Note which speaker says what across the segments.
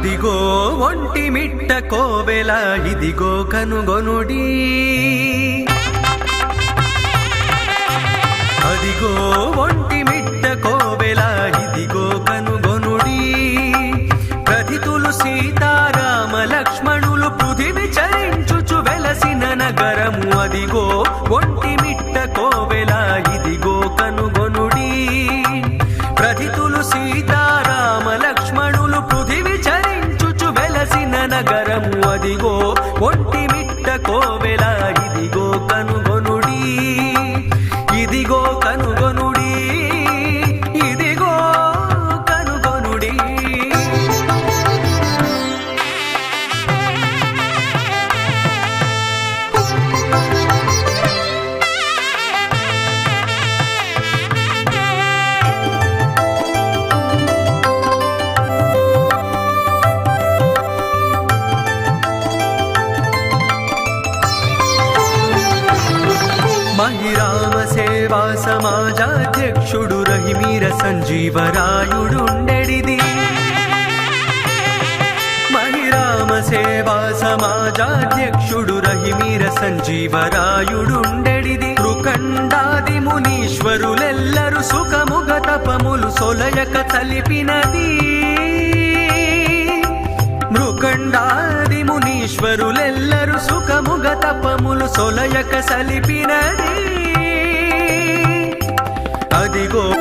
Speaker 1: అదిగో ఒంటి మిట్ట కోవెల ఇదిగో కనుగొనుడి. అదిగో ఒంటి మిట్ట కోవెల ఇదిగో కనుగొనుడి. ప్రతితులు సీతారామ లక్ష్మణులు పృథివి చరించుచు వెలసిన నగరము. అదిగో ఒంటి మిట్ట కోవెల ఇదిగో కనుగొనుడి. ప్రతితులు సీతారామ లక్ష్మణులు పృథివి చరించుచు వెలసిన నగరము. అదిగో ఒంటి మిట్ట కోవెల ఇదిగో కనుగొనుడి. ఇదిగో కనుగొనుడి. ఇదిగో కనుగొనుడి. మహిరామ సేవా సమాజాధ్యక్షుడు రహిమీర సంజీవరాయుడుండెడిది. మహిరామ సేవా సమాజాధ్యక్షుడు రహిమీర సంజీవరాయుడుండెడిది. రుకండాది మునీశ్వరులెల్లరు సుఖముగ తపములు సొలయక తలిపినది. మృకండాది మునీశ్వరులెల్లరు సుఖముగ తపములు సొలయక సలిపినది. అదిగో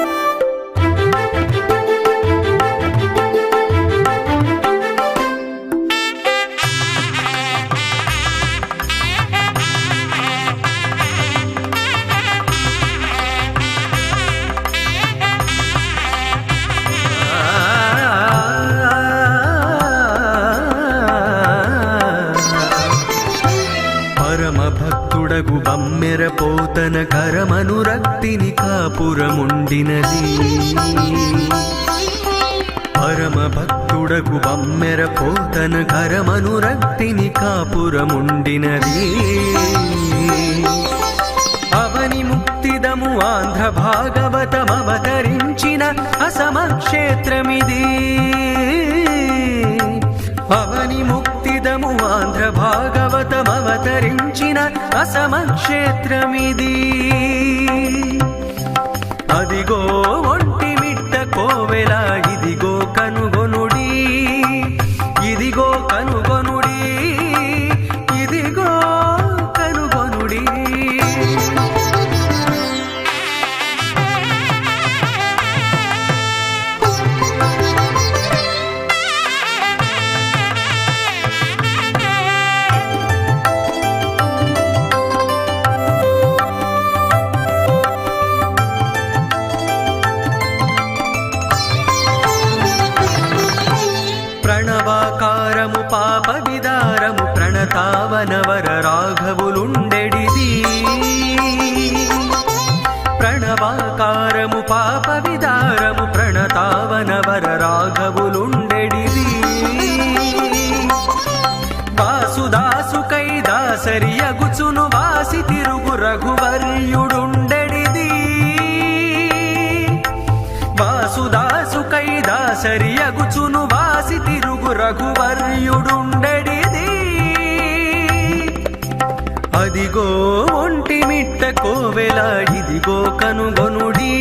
Speaker 1: భక్తుడగు బమ్మెర పోతన కరమనురక్తిని కాపురముండినది. పరమ భక్తుడగు బమ్మెర పోతన కరమనురక్తిని కాపురముండినది. అవని ముక్తిదము ఆంధ్ర భాగవతమవతరించిన అసమక్షేత్రమిది. అవని ముక్తిదము ఆంధ్ర భాగవతమవతరించిన అసమక్షేత్రమిది. అదిగో ఒంటి మిట్ట కోవెల ఇదిగో కనుగొనుడి. ఇదిగో కనుగొనుడి. ఇదిగో కనుగొనుడి. ప్రణవాకారము పాప విదారము ప్రణతావనవర రాఘవులుండెడిది. ప్రణవాకారము పాప విదారము ప్రణతావనవర రాఘవులుండెడిది. వాసుదాసు కైదాసరి అగుచును వాసి తిరుగు రఘువర్యుడుండెడిది. వాసుదాసు కైదాసరి అగుచును వాసి తిరుగు రఘువర్యుడుండెడిది. అదిగో ఒంటి మిట్ట కోవెల ఇదిగో కనుగొనుడి.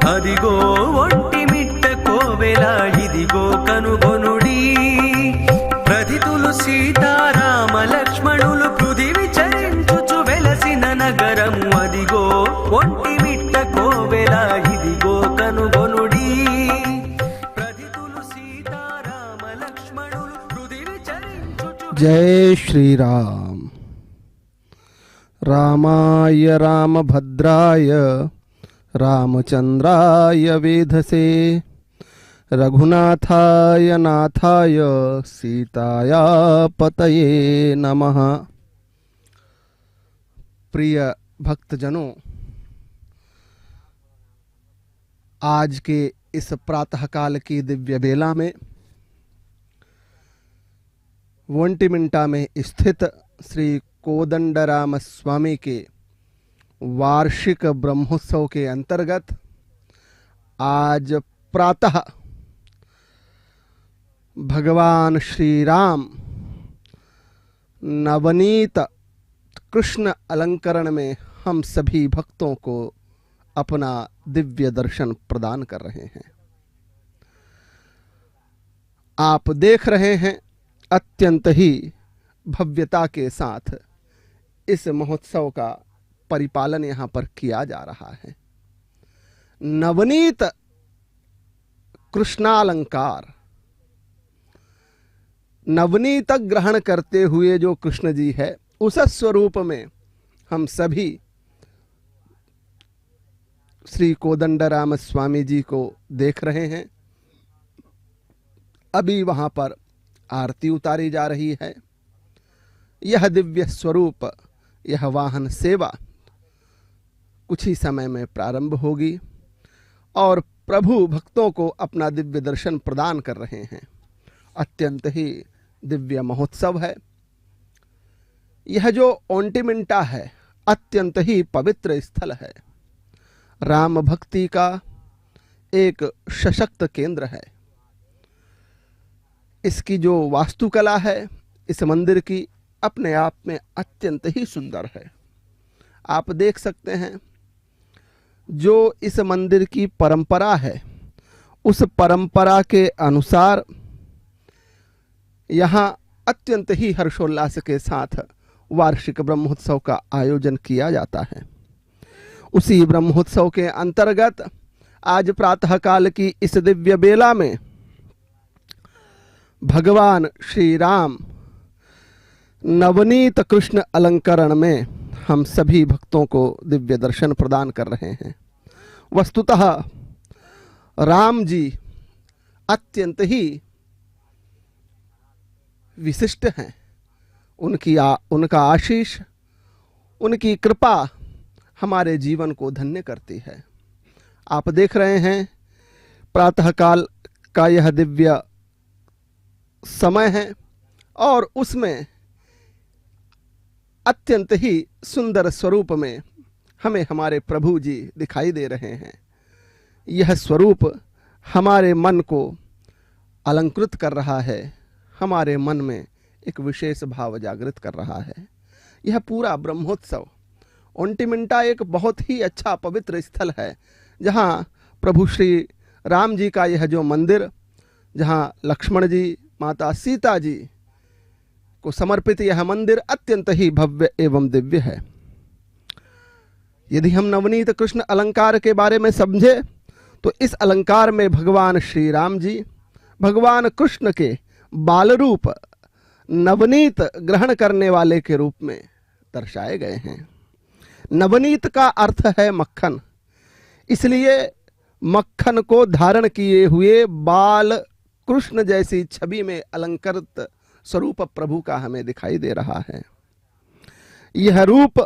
Speaker 1: అదిగో ఒంటి మిట్ట కోవెల ఇదిగో కనుగొనుడి. ప్రతితులు సీతారామ లక్ష్మణులు పృథివి చరించుచు వెలసిన నగరము. అదిగో ఒంటి మిట్ట కోవెల ఇదిగో కనుగొనుడి. ప్రతితులు సీతారామ లక్ష్మణులు పృథివి చరించుచు.
Speaker 2: జై శ్రీరామ్. రామాయ రామభద్రాయ రామచంద్రాయ వేధసే రఘునాథాయ నాథాయ सीताया पतये नमः। प्रिय भक्तजनों, आज के इस प्रातःकाल की दिव्य बेला में वोंटिमिंटा में स्थित श्री कोदंडराम स्वामी के वार्षिक ब्रह्मोत्सव के अंतर्गत आज प्रातः भगवान श्री राम नवनीत कृष्ण अलंकरण में हम सभी भक्तों को अपना दिव्य दर्शन प्रदान कर रहे हैं। आप देख रहे हैं अत्यंत ही भव्यता के साथ इस महोत्सव का परिपालन यहाँ पर किया जा रहा है। नवनीत कृष्णालंकार, नवनीत ग्रहण करते हुए जो कृष्ण जी है उस स्वरूप में हम सभी श्री कोदंडराम स्वामी जी को देख रहे हैं। अभी वहां पर आरती उतारी जा रही है। यह दिव्य स्वरूप, यह वाहन सेवा कुछ ही समय में प्रारंभ होगी और प्रभु भक्तों को अपना दिव्य दर्शन प्रदान कर रहे हैं। अत्यंत ही दिव्य महोत्सव है। यह जो ओंटिमिंटा है अत्यंत ही पवित्र स्थल है। राम भक्ति का एक सशक्त केंद्र है। इसकी जो वास्तुकला है इस मंदिर की अपने आप में अत्यंत ही सुंदर है। आप देख सकते हैं जो इस मंदिर की परंपरा है उस परंपरा के अनुसार यहाँ अत्यंत ही हर्षोल्लास के साथ वार्षिक ब्रह्मोत्सव का आयोजन किया जाता है। उसी ब्रह्मोत्सव के अंतर्गत आज प्रातःकाल की इस दिव्य बेला में भगवान श्री राम नवनीत कृष्ण अलंकरण में हम सभी भक्तों को दिव्य दर्शन प्रदान कर रहे हैं। वस्तुतः राम जी अत्यंत ही विशिष्ट हैं। उनका आशीष, उनकी कृपा हमारे जीवन को धन्य करती है। आप देख रहे हैं प्रातःकाल का यह दिव्य समय है और उसमें अत्यंत ही सुंदर स्वरूप में हमें हमारे प्रभु जी दिखाई दे रहे हैं। यह स्वरूप हमारे मन को अलंकृत कर रहा है, हमारे मन में एक विशेष भाव जागृत कर रहा है। यह पूरा ब्रह्मोत्सव ओंटिमिंटा एक बहुत ही अच्छा पवित्र स्थल है, जहाँ प्रभु श्री राम जी का यह जो मंदिर, जहाँ लक्ष्मण जी, माता सीता जी को समर्पित यह मंदिर अत्यंत ही भव्य एवं दिव्य है। यदि हम नवनीत कृष्ण अलंकार के बारे में समझे तो इस अलंकार में भगवान श्री राम जी भगवान कृष्ण के बाल रूप नवनीत ग्रहण करने वाले के रूप में दर्शाए गए हैं। नवनीत का अर्थ है मक्खन, इसलिए मक्खन को धारण किए हुए बाल कृष्ण जैसी छवि में अलंकृत स्वरूप प्रभु का हमें दिखाई दे रहा है। यह रूप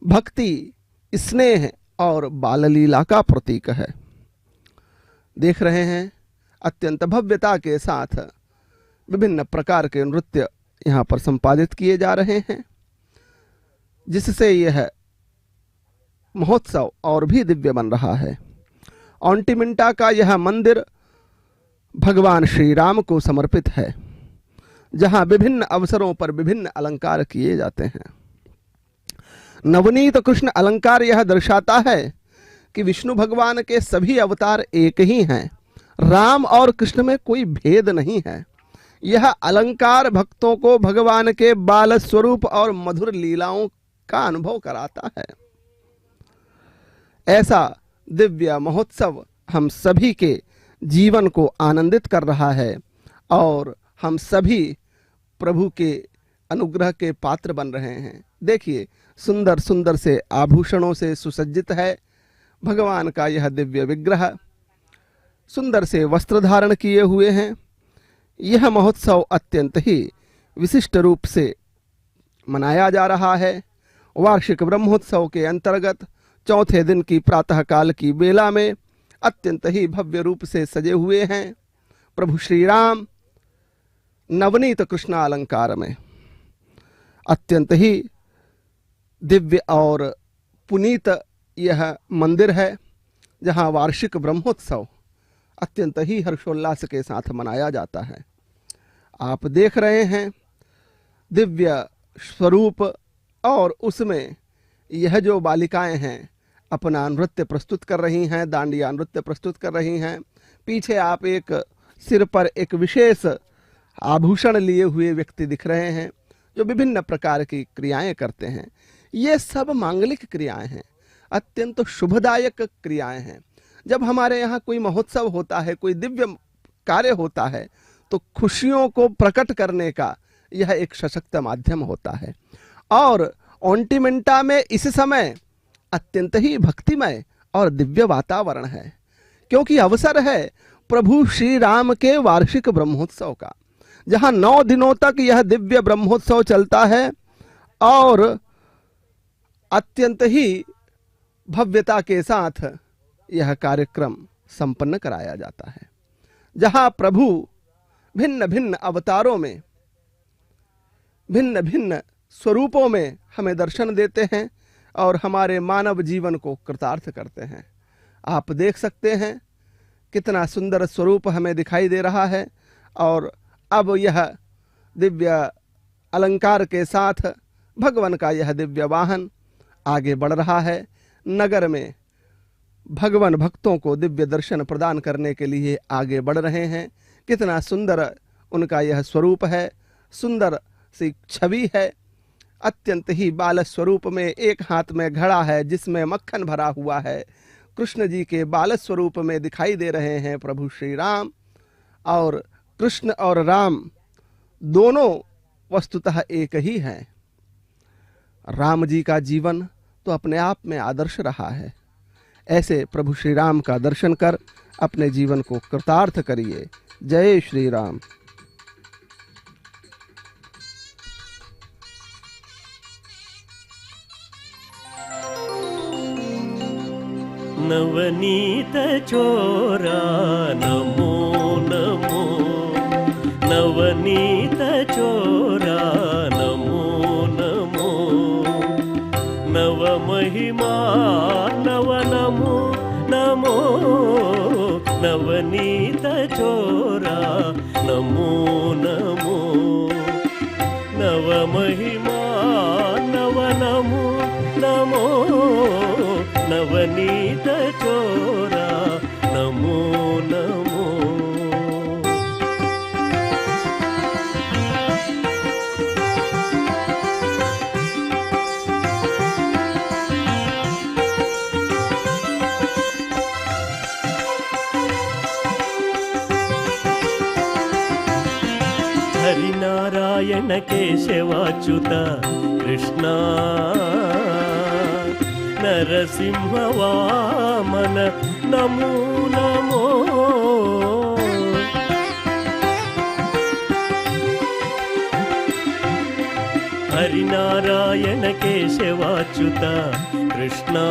Speaker 2: भक्ति, स्नेह और बाल लीला का प्रतीक है। देख रहे हैं अत्यंत भव्यता के साथ विभिन्न प्रकार के नृत्य यहाँ पर संपादित किए जा रहे हैं, जिससे यह महोत्सव और भी दिव्य बन रहा है। ओंटिमिंटा का यह मंदिर भगवान श्री राम को समर्पित है, जहां विभिन्न अवसरों पर विभिन्न अलंकार किए जाते हैं। नवनीत कृष्ण अलंकार यह दर्शाता है कि विष्णु भगवान के सभी अवतार एक ही हैं। राम और कृष्ण में कोई भेद नहीं है। यह अलंकार भक्तों को भगवान के बाल स्वरूप और मधुर लीलाओं का अनुभव कराता है। ऐसा दिव्य महोत्सव हम सभी के जीवन को आनंदित कर रहा है और हम सभी प्रभु के अनुग्रह के पात्र बन रहे हैं। देखिए सुंदर सुंदर से आभूषणों से सुसज्जित है भगवान का यह दिव्य विग्रह, सुंदर से वस्त्र धारण किए हुए हैं। यह महोत्सव अत्यंत ही विशिष्ट रूप से मनाया जा रहा है। वार्षिक ब्रह्मोत्सव के अंतर्गत चौथे दिन की प्रातःकाल की बेला में अत्यंत ही भव्य रूप से सजे हुए हैं प्रभु श्री राम नवनीत कृष्ण अलंकार में। अत्यंत ही दिव्य और पुनीत यह मंदिर है, जहां वार्षिक ब्रह्मोत्सव अत्यंत ही हर्षोल्लास के साथ मनाया जाता है। आप देख रहे हैं दिव्य स्वरूप, और उसमें यह जो बालिकाएं हैं अपना नृत्य प्रस्तुत कर रही हैं, दांडिया नृत्य प्रस्तुत कर रही हैं। पीछे आप एक सिर पर एक विशेष आभूषण लिए हुए व्यक्ति दिख रहे हैं जो विभिन्न प्रकार की क्रियाएं करते हैं। ये सब मांगलिक क्रियाएं हैं, अत्यंत शुभदायक क्रियाएं हैं। जब हमारे यहाँ कोई महोत्सव होता है, कोई दिव्य कार्य होता है, तो खुशियों को प्रकट करने का यह एक सशक्त माध्यम होता है। और ओंटिमेंटा में इस समय अत्यंत ही भक्तिमय और दिव्य वातावरण है, क्योंकि अवसर है प्रभु श्री राम के वार्षिक ब्रह्मोत्सव का, जहां 9 दिनों तक यह दिव्य ब्रह्मोत्सव चलता है और अत्यंत ही भव्यता के साथ यह कार्यक्रम संपन्न कराया जाता है, जहां प्रभु भिन्न भिन्न अवतारों में, भिन्न भिन्न स्वरूपों में हमें दर्शन देते हैं और हमारे मानव जीवन को कृतार्थ करते हैं। आप देख सकते हैं कितना सुंदर स्वरूप हमें दिखाई दे रहा है। और अब यह दिव्य अलंकार के साथ भगवान का यह दिव्य वाहन आगे बढ़ रहा है। नगर में भगवान भक्तों को दिव्य दर्शन प्रदान करने के लिए आगे बढ़ रहे हैं। कितना सुंदर उनका यह स्वरूप है, सुंदर सी छवि है। अत्यंत ही बाल स्वरूप में एक हाथ में घड़ा है जिसमें मक्खन भरा हुआ है। कृष्ण जी के बाल स्वरूप में दिखाई दे रहे हैं प्रभु श्री राम। और कृष्ण और राम दोनों वस्तुतः एक ही हैं। राम जी का जीवन तो अपने आप में आदर्श रहा है। ऐसे प्रभु श्री राम का दर्शन कर अपने जीवन को कृतार्थ करिए। जय श्री राम।
Speaker 3: नवनीत चोरा नमो नमो, नवनीत चोरा नमो नमो, नव महिमा नव नमो नमो, नवनीत चोरा नमो नमो, नव महिमा नव नमो नमो, नवनीत चोरा नमो नमो। हरिनारायण केशवाच्युत कृष्णा, नरसिंह वामन नमो नमो, हरिनारायण केशवाच्युत कृष्णा,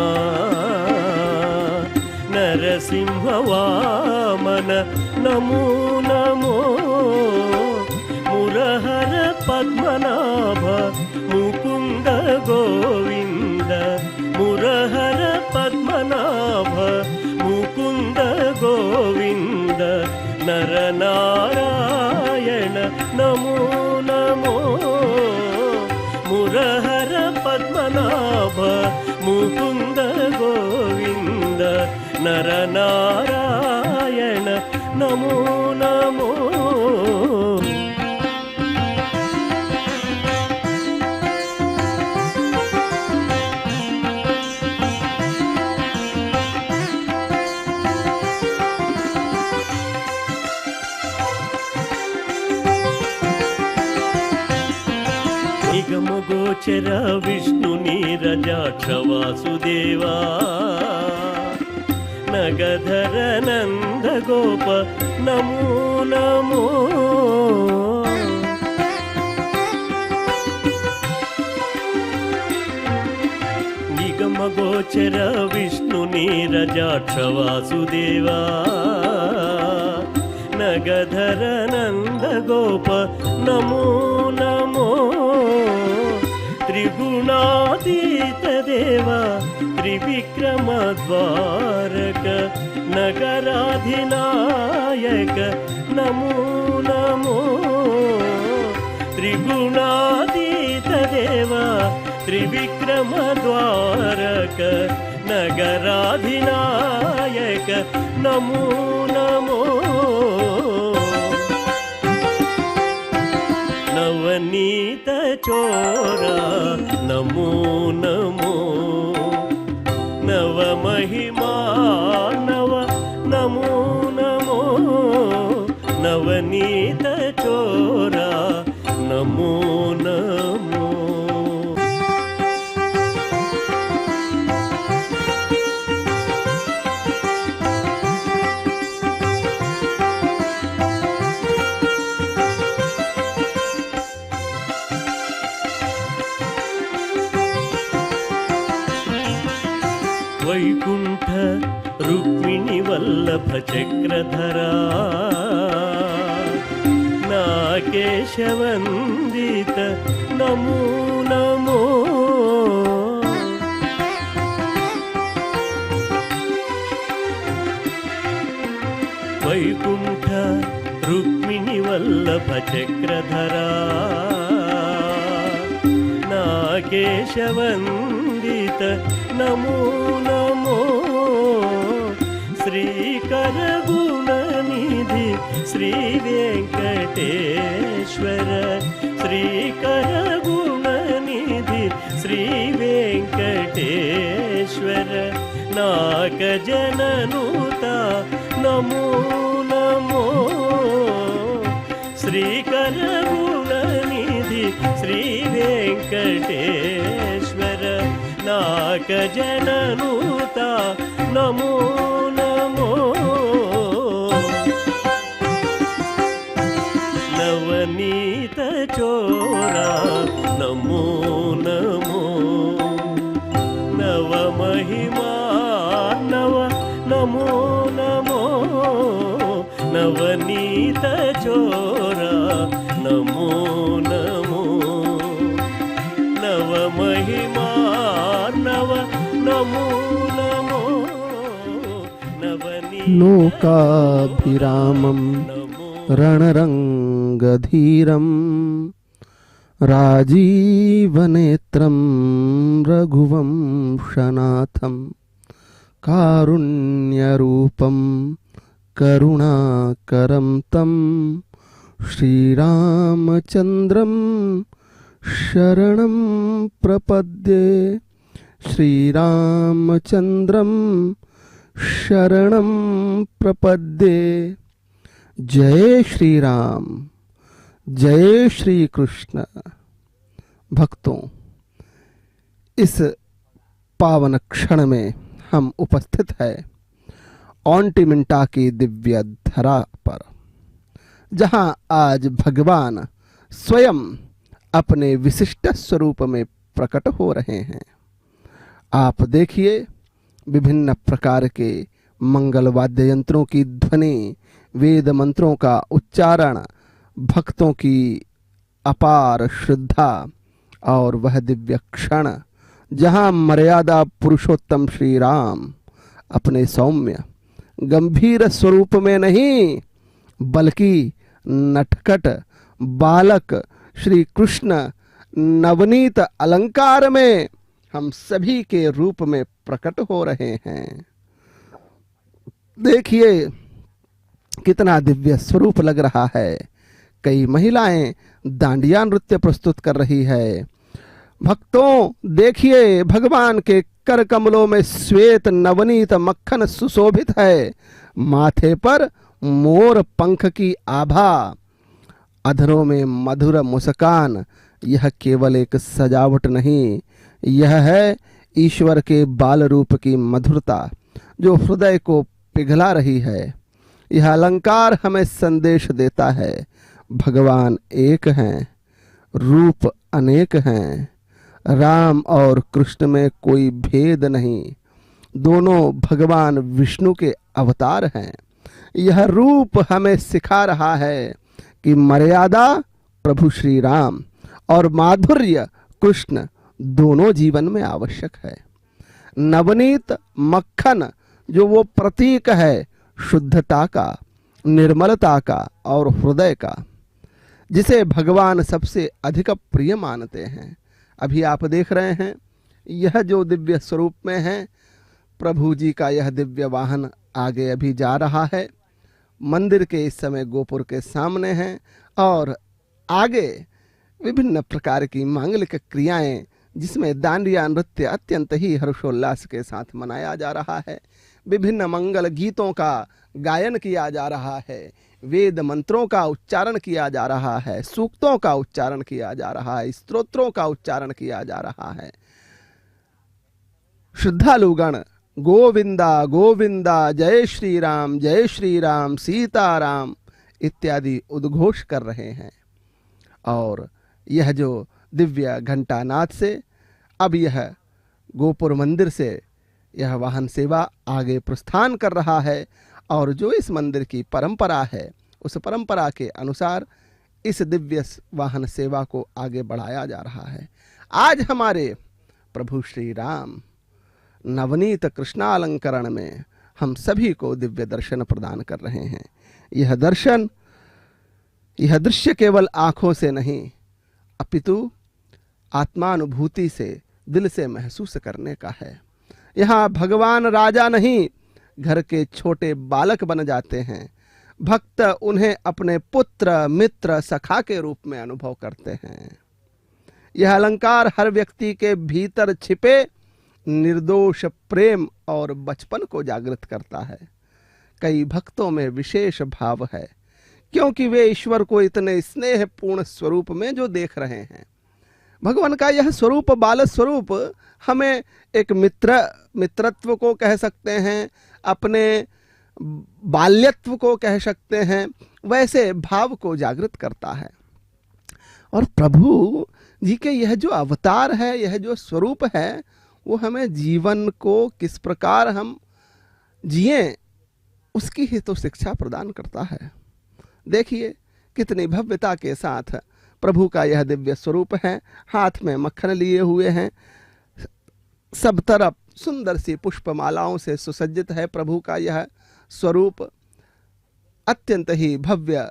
Speaker 3: नरसिंह वामन नमो नमो, मुरहर पद्मनाभ मुकुंद गोविंद, मुरहर पद्मनाभ मुकुंद गोविंद, नरनारायण नमो नमो, मुरहर पद्मनाभ मुकुंद गोविंद, नरनारायण नमो नमो। निगमगोचर विष्णु नीरजाक्ष वासुदेवा, नगधर नंद गोप नमो नमो, निगमगोचर विष्णु नीरजाक्ष वासुदेवा, नगधर नंद गोप नमो नमो, त्रिगुणातीत देवा त्रिविक्रम द्वारक नगराधिनायक नमो नमो त्रिगुणातीत देवा त्रिविक्रम द्वारक नगराधिनायक नमो नमो नवनीत चोरा नमो नमो नव महिमा नव नमो नमो नवनीत चोरा नमो नमो वैकुंठ रुक्मिणी वल्लभ चक्रधरा नागेशवंदित नमो नमो वैकुंठ रुक्मिणी वल्लभ चक्रधरा नागेशवंदित नमो नमो श्रीकर गुणनिधि श्री वेंकटेश्वर श्रीकर गुणनिधि श्री वेंकटेश्वर नागजननुता नमो नमो श्रीकर गुणनिधि श्री वेंकटेश्वर नागजननुता नमो नमो नवनीत चोरा नमो नमो नव महिमा नव नमो नमो नवनीत चोरा नमो नमो नव महिमा नव नमो नमो नवनीत
Speaker 2: लोकाभिरामं रणरङ्गधीरं राजीवनेत्रं रघुवंशनाथं कारुण्यरूपं करुणाकरं तं श्रीरामचन्द्रं शरणं प्रपद्ये श्रीरामचन्द्रं शरणं प्रपद्ये। जय श्री राम, जय श्री कृष्ण। भक्तों, इस पावन क्षण में हम उपस्थित है ऑन्टिमिंटा की दिव्य धरा पर, जहां आज भगवान स्वयं अपने विशिष्ट स्वरूप में प्रकट हो रहे हैं। आप देखिए, विभिन्न प्रकार के मंगल वाद्य यंत्रों की ध्वनि, वेद मंत्रों का उच्चारण, भक्तों की अपार श्रद्धा और वह दिव्य क्षण जहां मर्यादा पुरुषोत्तम श्री राम अपने सौम्य गंभीर स्वरूप में नहीं, बल्कि नटखट बालक श्री कृष्ण नवनीत अलंकार में हम सभी के रूप में प्रकट हो रहे हैं। देखिए कितना दिव्य स्वरूप लग रहा है। कई महिलाएं दांडिया नृत्य प्रस्तुत कर रही है। भक्तों देखिए, भगवान के कर कमलों में श्वेत नवनीत मक्खन सुशोभित है। माथे पर मोर पंख की आभा, अधरों में मधुर मुस्कान। यह केवल एक सजावट नहीं, यह है ईश्वर के बाल रूप की मधुरता जो हृदय को पिघला रही है। यह अलंकार हमें संदेश देता है, भगवान एक हैं, रूप अनेक हैं। राम और कृष्ण में कोई भेद नहीं, दोनों भगवान विष्णु के अवतार हैं। यह रूप हमें सिखा रहा है कि मर्यादा प्रभु श्री राम और माधुर्य कृष्ण दोनों जीवन में आवश्यक है। नवनीत मक्खन जो वो प्रतीक है शुद्धता का, निर्मलता का और हृदय का, जिसे भगवान सबसे अधिक प्रिय मानते हैं। अभी आप देख रहे हैं यह जो दिव्य स्वरूप में है, प्रभु जी का यह दिव्य वाहन आगे अभी जा रहा है। मंदिर के इस समय गोपुर के सामने हैं और आगे विभिन्न प्रकार की मांगलिक क्रियाएं, जिसमें दांडिया नृत्य अत्यंत ही हर्षोल्लास के साथ मनाया जा रहा है। विभिन्न मंगल गीतों का गायन किया जा रहा है, वेद मंत्रों का उच्चारण किया जा रहा है, सूक्तों का उच्चारण किया जा रहा है, स्तोत्रों का उच्चारण किया जा रहा है। श्रद्धालुगण गोविंदा गोविंदा, जय श्री राम, सीताराम इत्यादि उद्घोष कर रहे हैं। और यह जो दिव्य घंटानाद से अब यह गोपुर मंदिर से यह वाहन सेवा आगे प्रस्थान कर रहा है। और जो इस मंदिर की परंपरा है, उस परंपरा के अनुसार इस दिव्य वाहन सेवा को आगे बढ़ाया जा रहा है। आज हमारे प्रभु श्री राम नवनीत कृष्णालंकरण में हम सभी को दिव्य दर्शन प्रदान कर रहे हैं। यह दर्शन, यह दृश्य केवल आंखों से नहीं, अपितु आत्मानुभूति से, दिल से महसूस करने का है। यहाँ भगवान राजा नहीं, घर के छोटे बालक बन जाते हैं। भक्त उन्हें अपने पुत्र, मित्र, सखा के रूप में अनुभव करते हैं। यह अलंकार हर व्यक्ति के भीतर छिपे निर्दोष प्रेम और बचपन को जागृत करता है। कई भक्तों में विशेष भाव है, क्योंकि वे ईश्वर को इतने स्नेहपूर्ण स्वरूप में जो देख रहे हैं। भगवान का यह स्वरूप, बाल स्वरूप, हमें एक मित्रत्व को कह सकते हैं, अपने बाल्यत्व को कह सकते हैं, वैसे भाव को जागृत करता है। और प्रभु जी के यह जो अवतार है, यह जो स्वरूप है, वो हमें जीवन को किस प्रकार हम जिएं, उसकी ही तो शिक्षा प्रदान करता है। देखिए कितनी भव्यता के साथ प्रभु का यह दिव्य स्वरूप है। हाथ में मक्खन लिए हुए हैं, सब तरफ सुंदर सी पुष्पमालाओं से सुसज्जित है प्रभु का यह स्वरूप। अत्यंत ही भव्य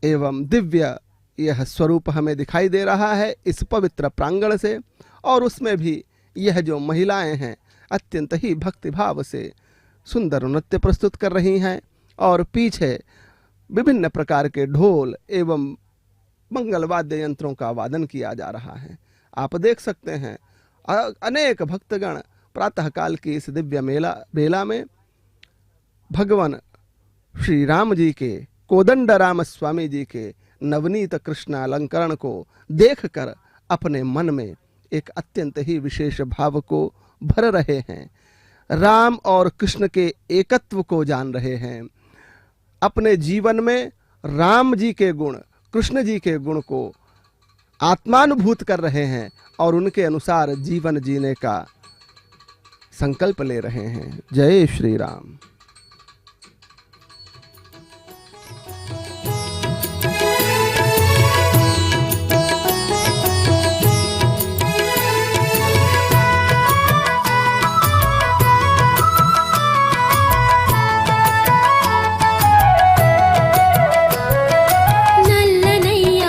Speaker 2: एवं दिव्य यह स्वरूप हमें दिखाई दे रहा है इस पवित्र प्रांगण से। और उसमें भी यह जो महिलाएं हैं, अत्यंत ही भक्तिभाव से सुंदर नृत्य प्रस्तुत कर रही हैं। और पीछे विभिन्न प्रकार के ढोल एवं मंगल वाद्य यंत्रों का वादन किया जा रहा है। आप देख सकते हैं अनेक भक्तगण प्रातःकाल की इस दिव्य बेला में भगवान श्री राम जी के, कोदंड राम स्वामी जी के नवनीत कृष्ण अलंकरण को देखकर अपने मन में एक अत्यंत ही विशेष भाव को भर रहे हैं। राम और कृष्ण के एकत्व को जान रहे हैं। अपने जीवन में राम जी के गुण, कृष्ण जी के गुण को आत्मानुभूत कर रहे हैं और उनके अनुसार जीवन जीने का संकल्प ले रहे हैं। जय श्री राम।
Speaker 4: నల్లనయ్య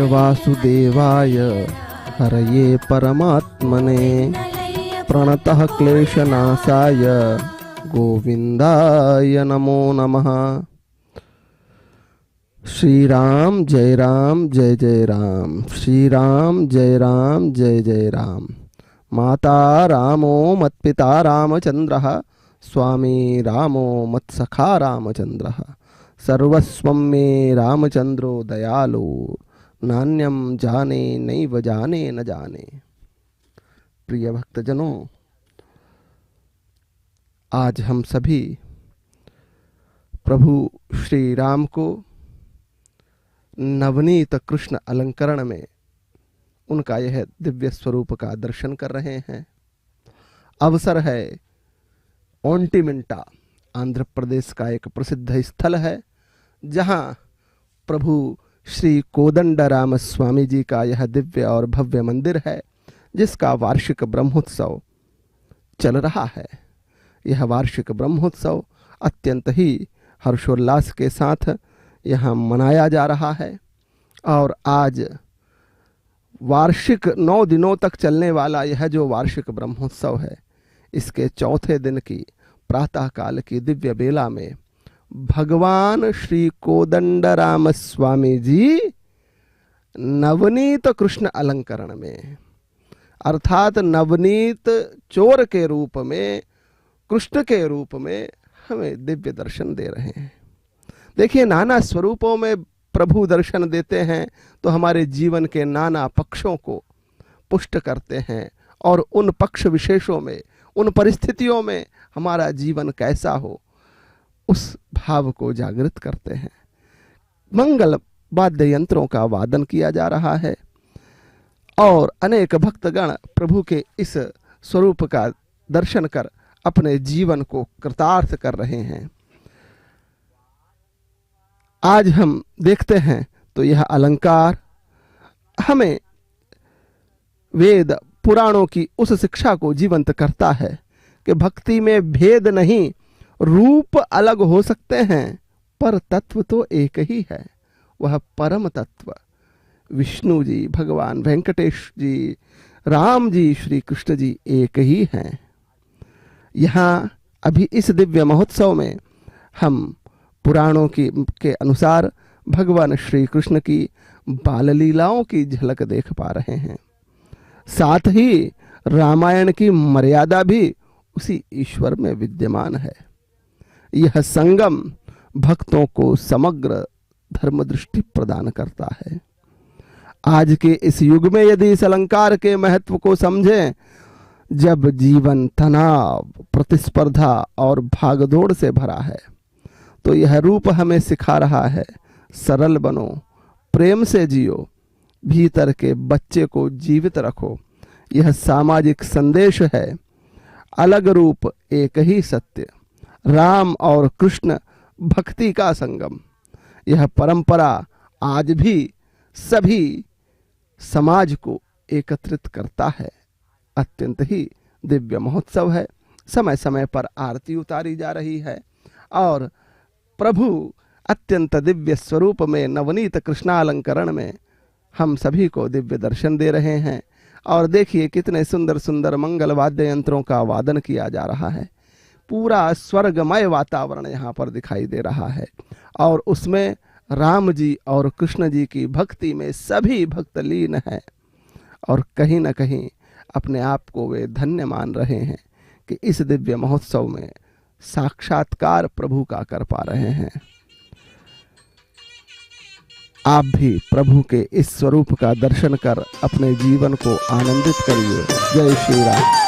Speaker 2: वासुदेवाय हरये परमात्मने प्रणतः क्लेशनाशाय गोविंदाय नमो नमः। श्री राम जय राम, श्री राम जय जय राम। माता रामो मत्पिता रामचंद्रः, स्वामी रामो मत्सखा रामचंद्रः। सर्वस्वं मे रामचंद्रो दयालु, नान्यं जाने नैव जाने न जाने। प्रिय भक्तजनों, आज हम सभी प्रभु श्री राम को नवनीत कृष्ण अलंकरण में उनका यह दिव्य स्वरूप का दर्शन कर रहे हैं। अवसर है ओंटिमिंटा, आंध्र प्रदेश का एक प्रसिद्ध स्थल है, जहां प्रभु श्री कोदंडराम स्वामी जी का यह दिव्य और भव्य मंदिर है, जिसका वार्षिक ब्रह्मोत्सव चल रहा है। यह वार्षिक ब्रह्मोत्सव अत्यंत ही हर्षोल्लास के साथ यहाँ मनाया जा रहा है। और आज वार्षिक 9 दिनों तक चलने वाला यह जो वार्षिक ब्रह्मोत्सव है, इसके चौथे दिन की प्रातः काल की दिव्य बेला में भगवान श्री कोदंडराम स्वामी जी नवनीत कृष्ण अलंकरण में, अर्थात नवनीत चोर के रूप में, कृष्ण के रूप में हमें दिव्य दर्शन दे रहे हैं। देखिए, नाना स्वरूपों में प्रभु दर्शन देते हैं तो हमारे जीवन के नाना पक्षों को पुष्ट करते हैं, और उन पक्ष विशेषों में, उन परिस्थितियों में हमारा जीवन कैसा हो, उस भाव को जागृत करते हैं। मंगल वाद्य यंत्रों का वादन किया जा रहा है और अनेक भक्तगण प्रभु के इस स्वरूप का दर्शन कर अपने जीवन को कृतार्थ कर रहे हैं। आज हम देखते हैं तो यह अलंकार हमें वेद पुराणों की उस शिक्षा को जीवंत करता है कि भक्ति में भेद नहीं, रूप अलग हो सकते हैं, पर तत्व तो एक ही है। वह परम तत्व विष्णु जी, भगवान वेंकटेश जी, राम जी, श्री कृष्ण जी एक ही हैं। यहाँ अभी इस दिव्य महोत्सव में हम पुराणों के अनुसार भगवान श्री कृष्ण की बाल लीलाओं की झलक देख पा रहे हैं। साथ ही रामायण की मर्यादा भी उसी ईश्वर में विद्यमान है। यह संगम भक्तों को समग्र धर्म दृष्टि प्रदान करता है। आज के इस युग में यदि इस अलंकार के महत्व को समझें, जब जीवन तनाव, प्रतिस्पर्धा और भागदौड़ से भरा है, तो यह रूप हमें सिखा रहा है, सरल बनो, प्रेम से जियो, भीतर के बच्चे को जीवित रखो। यह सामाजिक संदेश है। अलग रूप एक ही सत्य, राम और कृष्ण भक्ति का संगम। यह परंपरा आज भी सभी समाज को एकत्रित करता है। अत्यंत ही दिव्य महोत्सव है। समय समय पर आरती उतारी जा रही है और प्रभु अत्यंत दिव्य स्वरूप में नवनीत कृष्णालंकरण में हम सभी को दिव्य दर्शन दे रहे हैं। और देखिए कितने सुंदर सुंदर मंगल वाद्य यंत्रों का वादन किया जा रहा है। पूरा स्वर्गमय वातावरण यहाँ पर दिखाई दे रहा है और उसमें राम जी और कृष्ण जी की भक्ति में सभी भक्त लीन हैं और कहीं न कहीं अपने आप को वे धन्य मान रहे हैं कि इस दिव्य महोत्सव में साक्षात्कार प्रभु का कर पा रहे हैं। आप भी प्रभु के इस स्वरूप का दर्शन कर अपने जीवन को आनंदित करिए। जय श्री राम।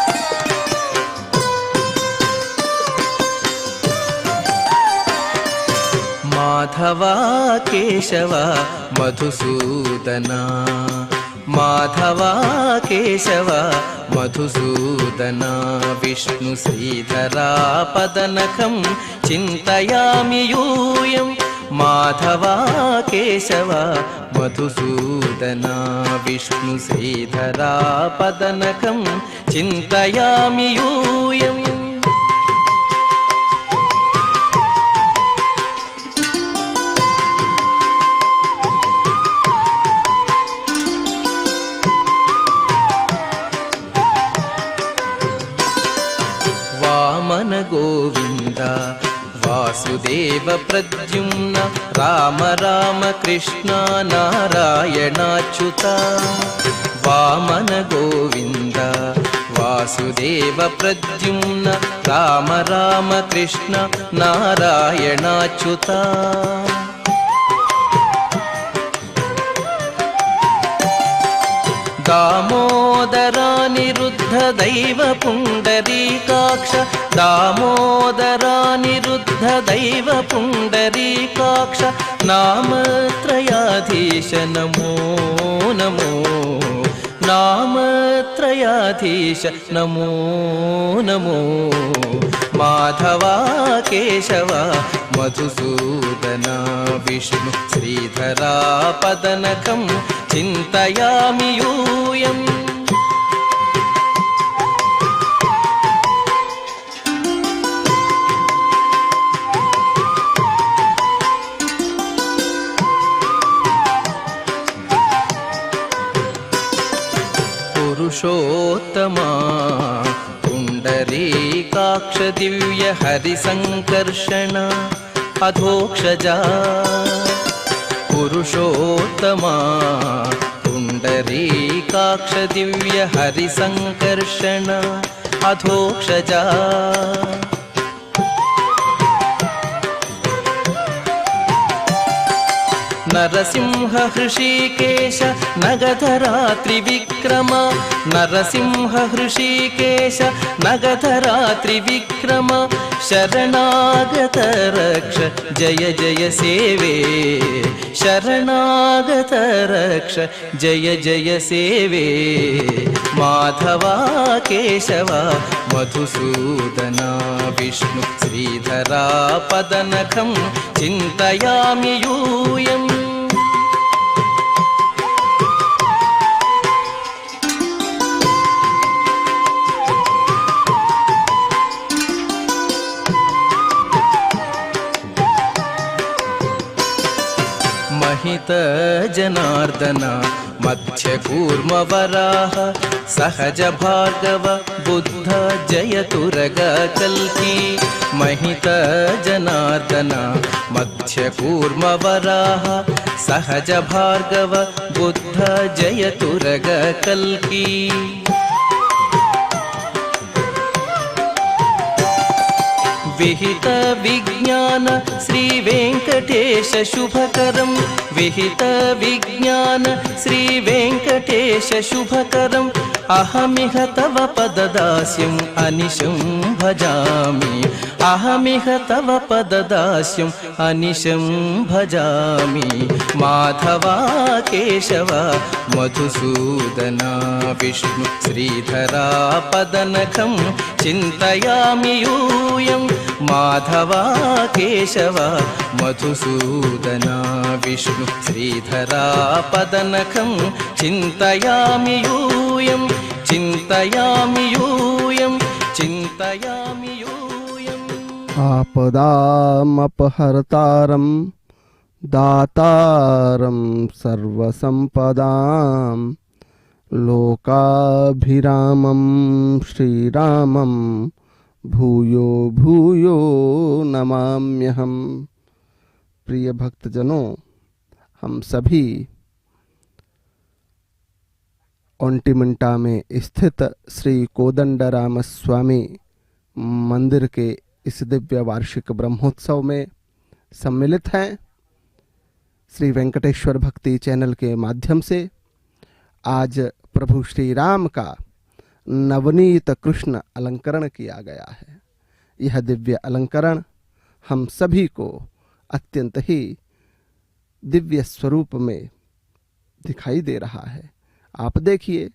Speaker 4: माधवा केशवा मधुसूदना, माधवा केशवा मधुसूदना, विष्णु श्रीधरा पदनखं चिन्तयामि यूयं। माधवा केशवा मधुसूदना, विष्णु श्रीधरा पदनखं चिन्तयामि यूयम्। वामन गोविन्द वासुदेव प्रद्युम्न राम राम कृष्ण नारायणाच्युत वामन गोविन्द वासुदेव प्रद्युम्न राम राम कृष्ण नारायणाच्युत दामोदरानिरुद्ध दैव पुण्डरीकाक्ष दामोदरानिरुद्ध दैव पुण्डरीकाक्ष नामत्रयाधीश नमो नमो नामत्रयाधीश नमो नमो माधवा केशव मधुसूदना विष्णु श्रीधरा पदनखं चिन्तयामि यूयम् पुरुषोत्तमा पुण्डरीकाक्ष दिव्य हरिसङ्कर्षण अधोक्षजा पुरुषोत्तमा पुण्डरीकाक्ष दिव्य हरिसङ्कर्षण अधोक्षजा नरसिंह हृषीकेश नगधरा त्रिविक्रम नरसिंह हृषीकेश नगधरा त्रिविक्रम शरणागत रक्ष जय जय सेवे शरणागत रक्ष जय जय सेवे माधवा केशव मधुसूदना विष्णु श्रीधरा पदनखं चिन्तयामि यूयम् महित जनार्दन मध्यकूर्म वराह सहज भार्गव बुद्ध जयतुरग कल्की महित जनार्दन मध्यकूर्म वराह सहज भार्गव बुद्ध जयतुरग कल्की विहित विज्ञान श्री वेंकटेश शुभकरं विहित विज्ञान श्री वेंकटेश शुभकरम् अहमिह तव पददास्यम् अनिशं भजामि अहमिह तव पददास्यम् अनिशं भजामि माधवा केशव मधुसूदना विष्णु श्रीधरा पदनखं चिन्तयामि यूयम् माधवा केशव मधुसूदना विष्णु श्रीधरा पदनखं चिन्तयामि यूयम् चिन्तयामि यूयम् चिन्तयामि यूयम्
Speaker 2: आपदामपहर्तारं दातारं सर्वसम्पदां लोकाभिरामं श्रीरामं भूयो भूयो नमाम्यहम्। प्रिय भक्तजनों, हम सभी ओंटिमिंटा में स्थित श्री कोदंडराम स्वामी मंदिर के इस दिव्य वार्षिक ब्रह्मोत्सव में सम्मिलित हैं। श्री वेंकटेश्वर भक्ति चैनल के माध्यम से आज प्रभु श्री राम का नवनीत कृष्ण अलंकरण किया गया है। यह दिव्य अलंकरण हम सभी को अत्यंत ही दिव्य स्वरूप में दिखाई दे रहा है। आप देखिए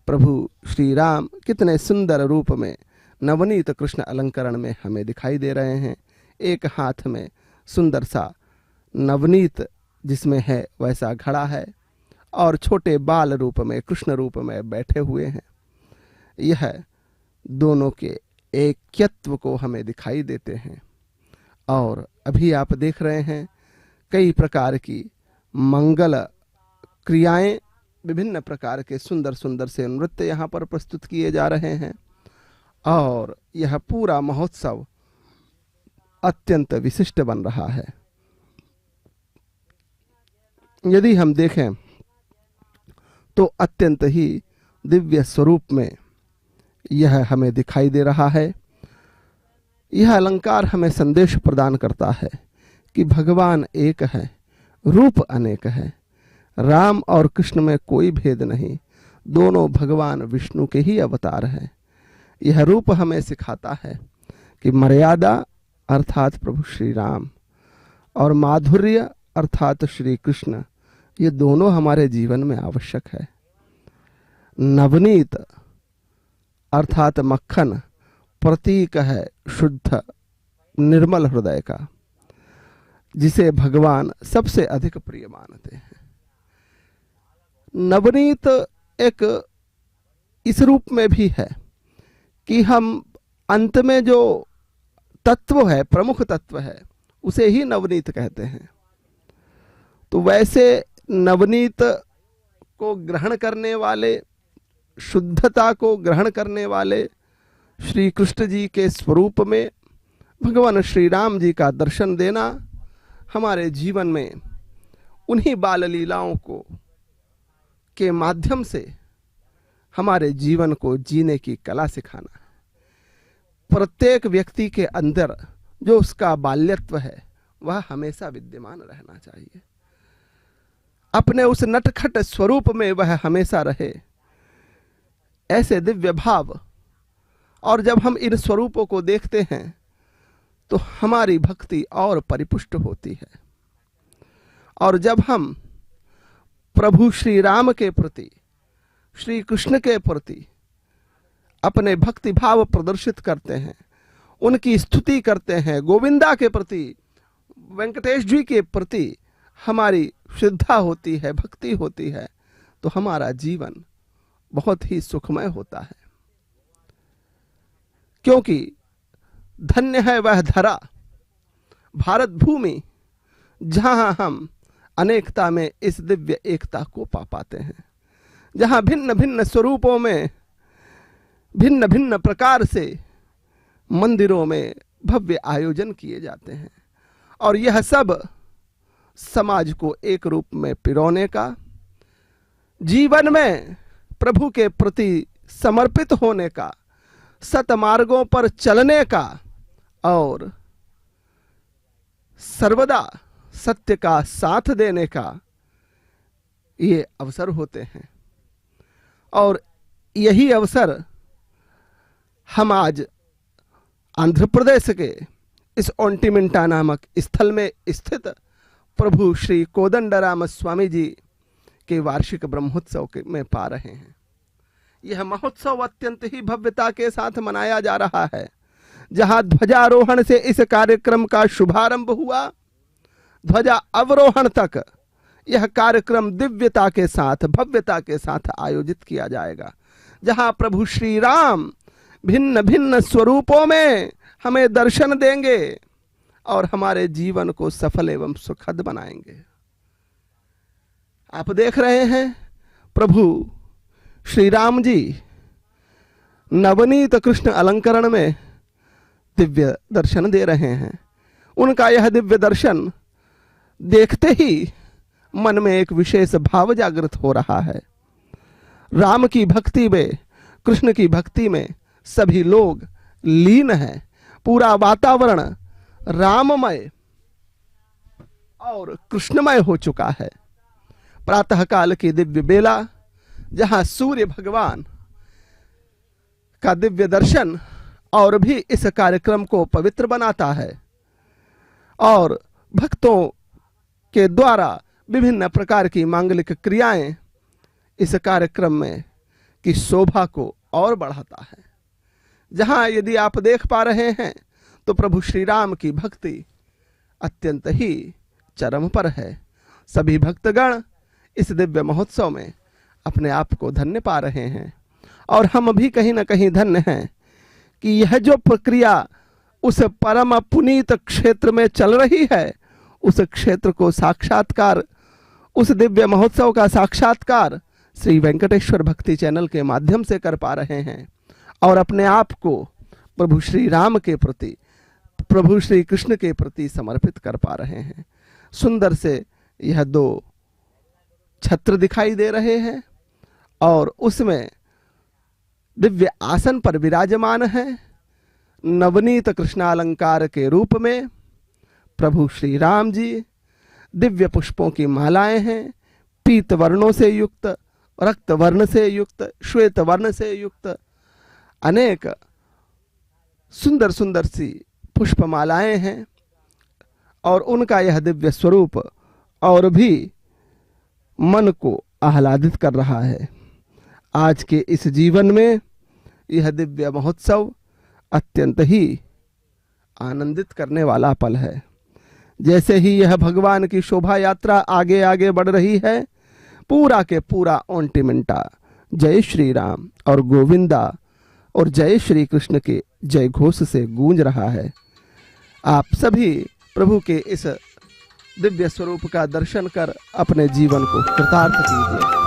Speaker 2: प्रभु श्री राम कितने सुंदर रूप में नवनीत कृष्ण अलंकरण में हमें दिखाई दे रहे हैं। एक हाथ में सुंदर सा नवनीत जिसमें है वैसा घड़ा है और छोटे बाल रूप में कृष्ण रूप में बैठे हुए हैं। यह दोनों के ऐक्यत्व को हमें दिखाई देते हैं। और अभी आप देख रहे हैं कई प्रकार की मंगल क्रियाएं, विभिन्न प्रकार के सुंदर सुंदर से नृत्य यहाँ पर प्रस्तुत किए जा रहे हैं। और यह पूरा महोत्सव अत्यंत विशिष्ट बन रहा है। यदि हम देखें तो अत्यंत ही दिव्य स्वरूप में यह हमें दिखाई दे रहा है। यह अलंकार हमें संदेश प्रदान करता है कि भगवान एक है, रूप अनेक है। राम और कृष्ण में कोई भेद नहीं, दोनों भगवान विष्णु के ही अवतार हैं। यह रूप हमें सिखाता है कि मर्यादा अर्थात प्रभु श्री राम और माधुर्य अर्थात श्री कृष्ण, ये दोनों हमारे जीवन में आवश्यक है। नवनीत अर्थात मक्खन प्रतीक है शुद्ध निर्मल हृदय का, जिसे भगवान सबसे अधिक प्रिय मानते हैं। नवनीत एक इस रूप में भी है कि हम अंत में जो तत्व है, प्रमुख तत्व है, उसे ही नवनीत कहते हैं। तो वैसे नवनीत को ग्रहण करने वाले, शुद्धता को ग्रहण करने वाले श्री कृष्ण जी के स्वरूप में भगवान श्री राम जी का दर्शन देना हमारे जीवन में उन्हीं बाल लीलाओं को के माध्यम से हमारे जीवन को जीने की कला सिखाना है। प्रत्येक व्यक्ति के अंदर जो उसका बाल्यत्व है वह हमेशा विद्यमान रहना चाहिए। अपने उस नटखट स्वरूप में वह हमेशा रहे, ऐसे दिव्य भाव। और जब हम इन स्वरूपों को देखते हैं तो हमारी भक्ति और परिपुष्ट होती है। और जब हम प्रभु श्री राम के प्रति, श्री कृष्ण के प्रति अपने भक्ति भाव प्रदर्शित करते हैं, उनकी स्तुति करते हैं, गोविंदा के प्रति, वेंकटेश जी के प्रति हमारी श्रद्धा होती है, भक्ति होती है, तो हमारा जीवन बहुत ही सुखमय होता है। क्योंकि धन्य है वह धरा, भारत भूमि, जहां हम अनेकता में इस दिव्य एकता को पा पाते हैं, जहां भिन्न भिन्न स्वरूपों में, भिन्न भिन्न प्रकार से मंदिरों में भव्य आयोजन किए जाते हैं। और यह सब समाज को एक रूप में पिरोने का, जीवन में प्रभु के प्रति समर्पित होने का, सतमार्गों पर चलने का और सर्वदा सत्य का साथ देने का ये अवसर होते हैं। और यही अवसर हम आज आंध्र प्रदेश के इस ओंटिमिंटा नामक स्थल में स्थित प्रभु श्री कोदंडराम स्वामी जी के वार्षिक ब्रह्मोत्सव में पा रहे हैं। यह महोत्सव अत्यंत ही भव्यता के साथ मनाया जा रहा है। जहां ध्वजारोहण से इस कार्यक्रम का शुभारंभ हुआ, ध्वजा अवरोहण तक यह कार्यक्रम दिव्यता के साथ, भव्यता के साथ आयोजित किया जाएगा। जहां प्रभु श्री राम भिन्न भिन्न स्वरूपों में हमें दर्शन देंगे और हमारे जीवन को सफल एवं सुखद बनाएंगे। आप देख रहे हैं प्रभु श्री राम जी नवनीत कृष्ण अलंकरण में दिव्य दर्शन दे रहे हैं। उनका यह दिव्य दर्शन देखते ही मन में एक विशेष भाव जागृत हो रहा है। राम की भक्ति में, कृष्ण की भक्ति में सभी लोग लीन हैं। पूरा वातावरण राममय और कृष्णमय हो चुका है। प्रातः काल की दिव्य बेला, जहां सूर्य भगवान का दिव्य दर्शन और भी इस कार्यक्रम को पवित्र बनाता है और भक्तों के द्वारा विभिन्न प्रकार की मांगलिक क्रियाएं इस कार्यक्रम में की शोभा को और बढ़ाता है। जहां यदि आप देख पा रहे हैं तो प्रभु श्री राम की भक्ति अत्यंत ही चरम पर है। सभी भक्तगण इस दिव्य महोत्सव में अपने आप को धन्य पा रहे हैं और हम भी कहीं ना कहीं धन्य हैं कि यह जो प्रक्रिया उस परम पुनीत क्षेत्र में चल रही है, उस क्षेत्र को साक्षात्कार, उस दिव्य महोत्सव का साक्षात्कार श्री वेंकटेश्वर भक्ति चैनल के माध्यम से कर पा रहे हैं। और अपने आप को प्रभु श्री राम के प्रति, प्रभु श्री कृष्ण के प्रति समर्पित कर पा रहे हैं। सुंदर से यह 2 छत्र दिखाई दे रहे हैं और उसमें दिव्य आसन पर विराजमान है। नवनीत कृष्णालंकार के रूप में प्रभु श्री राम जी, दिव्य पुष्पों की मालाएं हैं, पीत वर्णों से युक्त, रक्त वर्ण से युक्त, श्वेत वर्ण से युक्त अनेक सुंदर सुंदर सी पुष्पमालाएं हैं और उनका यह दिव्य स्वरूप और भी मन को आह्लादित कर रहा है। आज के इस जीवन में यह दिव्य महोत्सव अत्यंत ही आनंदित करने वाला पल है। जैसे ही यह भगवान की शोभा यात्रा आगे आगे बढ़ रही है, पूरा के पूरा ओंटिमिंटा जय श्री राम और गोविंदा और जय श्री कृष्ण के जय घोष से गूंज रहा है। आप सभी प्रभु के इस दिव्य स्वरूप का दर्शन कर अपने जीवन को कृतार्थ कीजिए।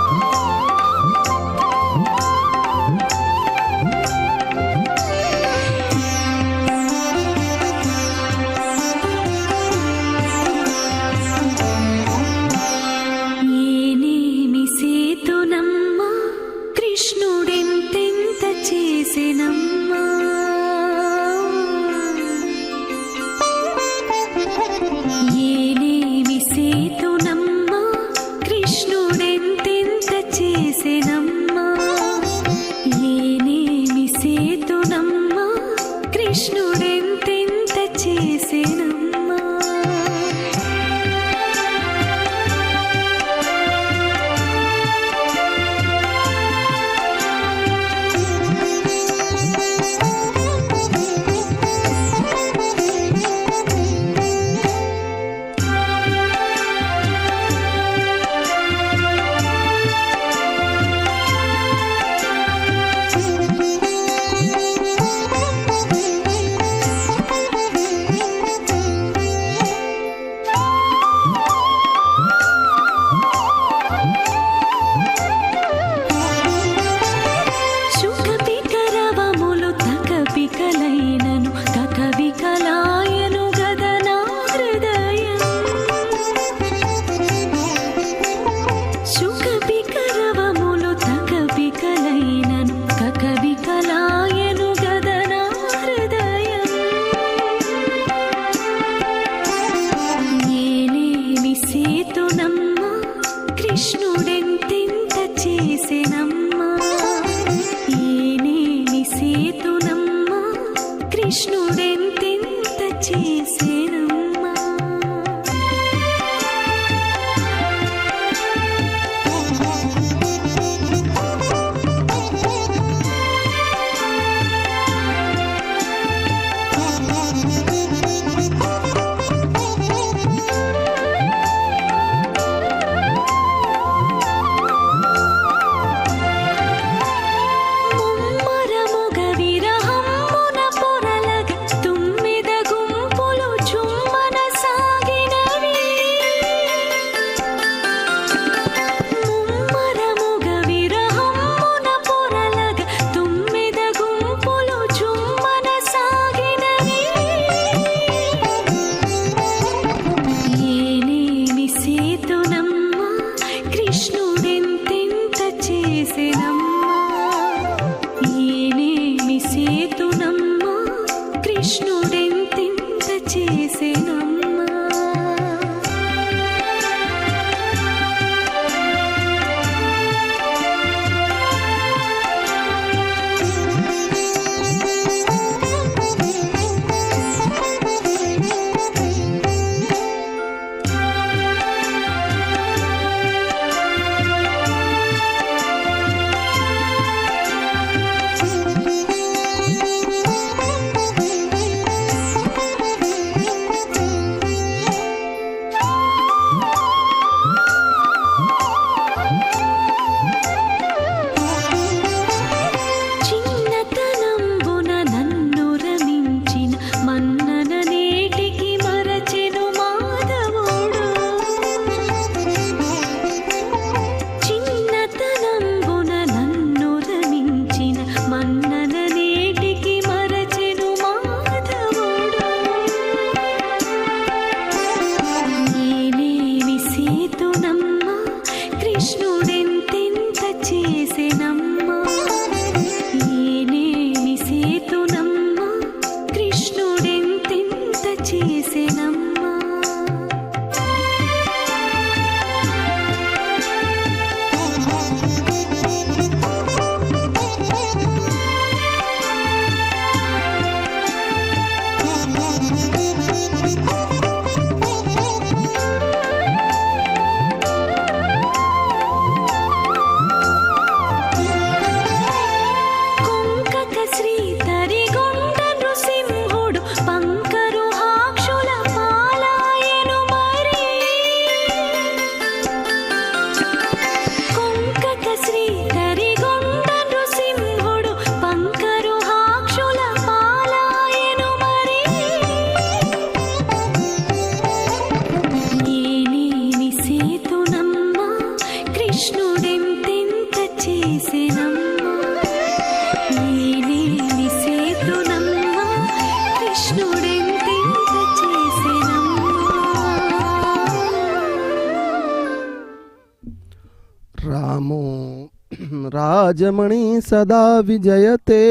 Speaker 2: राजमणि सदा विजयते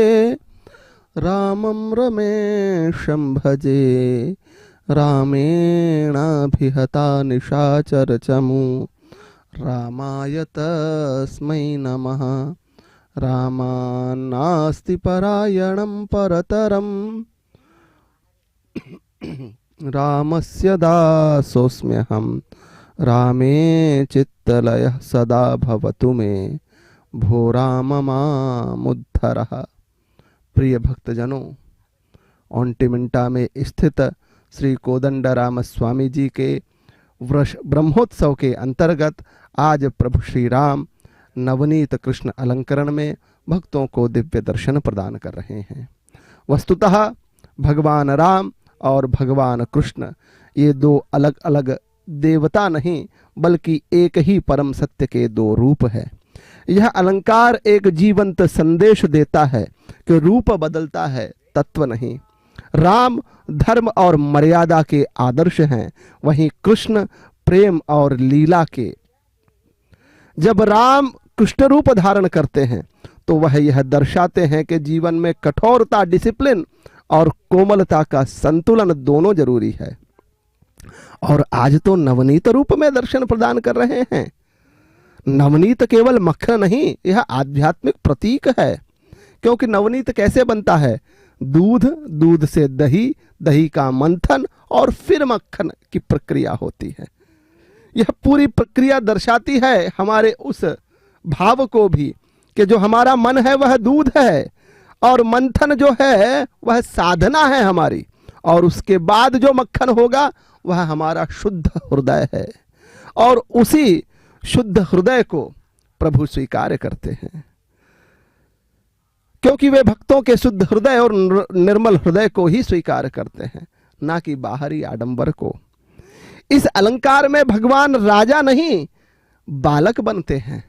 Speaker 2: रामं रमेशं भजे रामेणाभिहता निशाचरचमु रामाय तस्मै नमः रामान्नास्ति परायणं परतरम् रामस्य दासोऽस्म्यहं रामे चित्तलयः सदा भवतु मे भो राम मामुद्धरः। प्रिय भक्तजनों, ओंटिमिंटा में स्थित श्री कोदंडराम स्वामी जी के ब्रह्मोत्सव के अंतर्गत आज प्रभु श्री राम नवनीत कृष्ण अलंकरण में भक्तों को दिव्य दर्शन प्रदान कर रहे हैं। वस्तुतः भगवान राम और भगवान कृष्ण ये दो अलग अलग देवता नहीं बल्कि एक ही परम सत्य के दो रूप है। यह अलंकार एक जीवंत संदेश देता है कि रूप बदलता है, तत्व नहीं। राम धर्म और मर्यादा के आदर्श हैं, वहीं कृष्ण प्रेम और लीला के। जब राम कृष्ण रूप धारण करते हैं तो वह यह दर्शाते हैं कि जीवन में कठोरता, डिसिप्लिन और कोमलता का संतुलन दोनों जरूरी है। और आज तो नवनीत रूप में दर्शन प्रदान कर रहे हैं। नवनीत केवल मक्खन नहीं, यह आध्यात्मिक प्रतीक है। क्योंकि नवनीत कैसे बनता है? दूध, दूध से दही, दही का मंथन और फिर मक्खन की प्रक्रिया होती है। यह पूरी प्रक्रिया दर्शाती है हमारे उस भाव को भी कि जो हमारा मन है वह दूध है और मंथन जो है वह साधना है हमारी, और उसके बाद जो मक्खन होगा वह हमारा शुद्ध हृदय है। और उसी शुद्ध हृदय को प्रभु स्वीकार करते हैं, क्योंकि वे भक्तों के शुद्ध हृदय और निर्मल हृदय को ही स्वीकार करते हैं, ना कि बाहरी आडंबर को। इस अलंकार में भगवान राजा नहीं बालक बनते हैं।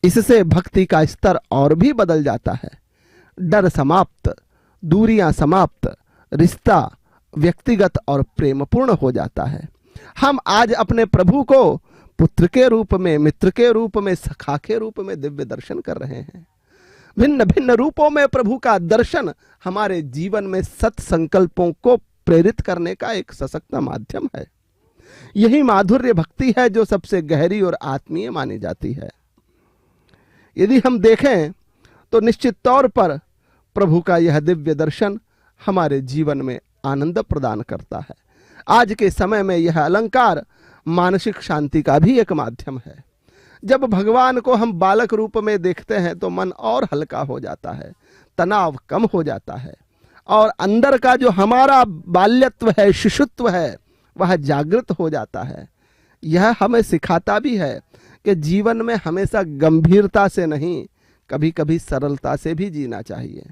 Speaker 2: इससे भक्ति का स्तर और भी बदल जाता है। डर समाप्त, दूरियां समाप्त, रिश्ता व्यक्तिगत और प्रेमपूर्ण हो जाता है। हम आज अपने प्रभु को पुत्र के रूप में, मित्र के रूप में, सखा के रूप में दिव्य दर्शन कर रहे हैं। भिन्न भिन्न रूपों में प्रभु का दर्शन हमारे जीवन में सत संकल्पों को प्रेरित करने का एक सशक्त माध्यम है। यही माधुर्य भक्ति है जो सबसे गहरी और आत्मीय मानी जाती है। यदि हम देखें तो निश्चित तौर पर प्रभु का यह दिव्य दर्शन हमारे जीवन में आनंद प्रदान करता है। आज के समय में यह अलंकार मानसिक शांति का भी एक माध्यम है। जब भगवान को हम बालक रूप में देखते हैं तो मन और हल्का हो जाता है, तनाव कम हो जाता है और अंदर का जो हमारा बाल्यत्व है, शिशुत्व है, वह जागृत हो जाता है। यह हमें सिखाता भी है कि जीवन में हमेशा गंभीरता से नहीं, कभी कभी सरलता से भी जीना चाहिए।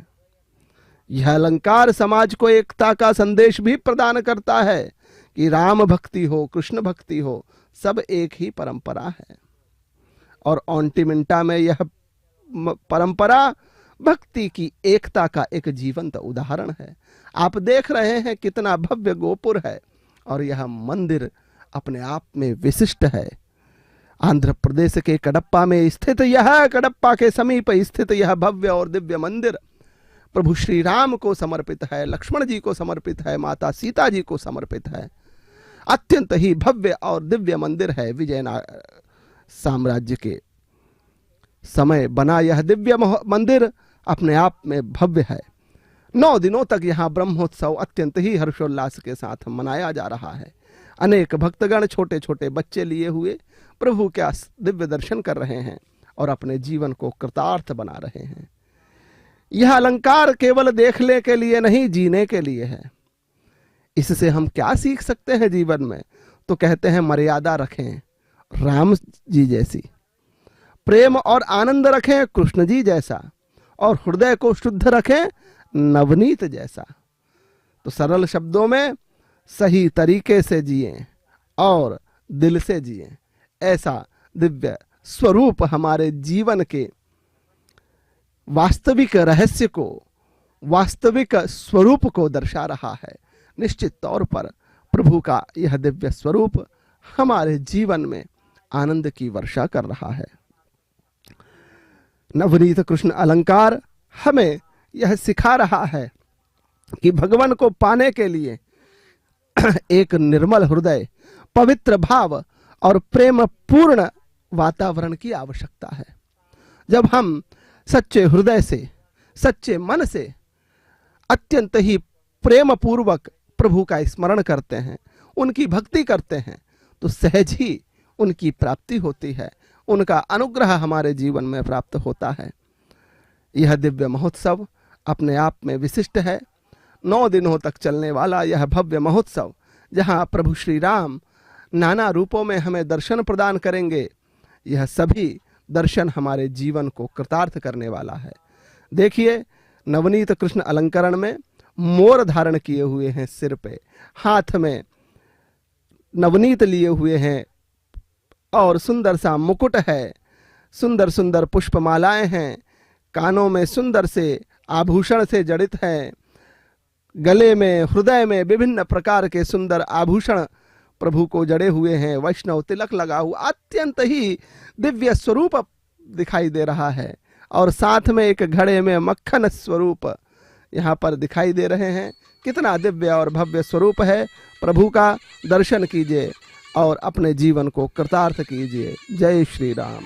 Speaker 2: यह अलंकार समाज को एकता का संदेश भी प्रदान करता है कि राम भक्ति हो, कृष्ण भक्ति हो, सब एक ही परंपरा है। और ओंटिमिंटा में यह परंपरा भक्ति की एकता का एक जीवंत उदाहरण है। आप देख रहे हैं कितना भव्य गोपुर है और यह मंदिर अपने आप में विशिष्ट है। आंध्र प्रदेश के कडप्पा में स्थित यह, कडप्पा के समीप स्थित यह भव्य और दिव्य मंदिर प्रभु श्री राम को समर्पित है, लक्ष्मण जी को समर्पित है, माता सीता जी को समर्पित है। अत्यंत ही भव्य और दिव्य मंदिर है। विजयनगर साम्राज्य के समय बना यह दिव्य मंदिर अपने आप में भव्य है। 9 दिनों तक यहाँ ब्रह्मोत्सव अत्यंत ही हर्षोल्लास के साथ मनाया जा रहा है। अनेक भक्तगण छोटे छोटे बच्चे लिए हुए प्रभु के दिव्य दर्शन कर रहे हैं और अपने जीवन को कृतार्थ बना रहे हैं। यह अलंकार केवल देखने के लिए नहीं, जीने के लिए है। इससे हम क्या सीख सकते हैं जीवन में? तो कहते हैं मर्यादा रखें राम जी जैसी, प्रेम और आनंद रखें कृष्ण जी जैसा, और हृदय को शुद्ध रखें नवनीत जैसा। तो सरल शब्दों में सही तरीके से जिएं और दिल से जिएं, ऐसा दिव्य स्वरूप हमारे जीवन के वास्तविक रहस्य को, वास्तविक स्वरूप को दर्शा रहा है। निश्चित तौर पर प्रभु का यह दिव्य स्वरूप हमारे जीवन में आनंद की वर्षा कर रहा है। नवनीत कृष्ण अलंकार हमें यह सिखा रहा है कि भगवान को पाने के लिए एक निर्मल हृदय, पवित्र भाव और प्रेम पूर्ण वातावरण की आवश्यकता है। जब हम सच्चे हृदय से, सच्चे मन से अत्यंत ही प्रेम पूर्वक प्रभु का स्मरण करते हैं, उनकी भक्ति करते हैं, तो सहज ही उनकी प्राप्ति होती है, उनका अनुग्रह हमारे जीवन में प्राप्त होता है। यह दिव्य महोत्सव अपने आप में विशिष्ट है। 9 दिनों तक चलने वाला यह भव्य महोत्सव, जहाँ प्रभु श्री राम नाना रूपों में हमें दर्शन प्रदान करेंगे, यह सभी दर्शन हमारे जीवन को कृतार्थ करने वाला है। देखिए, नवनीत कृष्ण अलंकरण में मोर धारण किए हुए हैं सिर पे, हाथ में नवनीत लिए हुए हैं और सुंदर सा मुकुट है, सुंदर सुंदर पुष्पमालाएं हैं, कानों में सुंदर से आभूषण से जड़ित हैं, गले में, हृदय में विभिन्न प्रकार के सुंदर आभूषण प्रभु को जड़े हुए हैं, वैष्णव तिलक लगा हुआ अत्यंत ही दिव्य स्वरूप दिखाई दे रहा है। और साथ में एक घड़े में मक्खन स्वरूप यहाँ पर दिखाई दे रहे हैं। कितना दिव्य और भव्य स्वरूप है। प्रभु का दर्शन कीजिए और अपने जीवन को कृतार्थ कीजिए। जय श्री राम।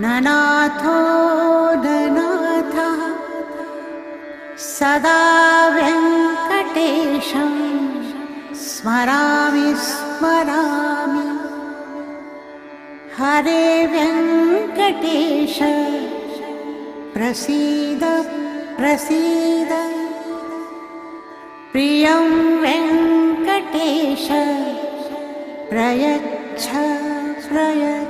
Speaker 5: ननाथो ननाथः सदा वेङ्कटेशं स्मरामि स्मरामि। हरे वेङ्कटेश प्रसीद प्रसीद। प्रियं वेङ्कटेश प्रयच्छ प्रयच्छ।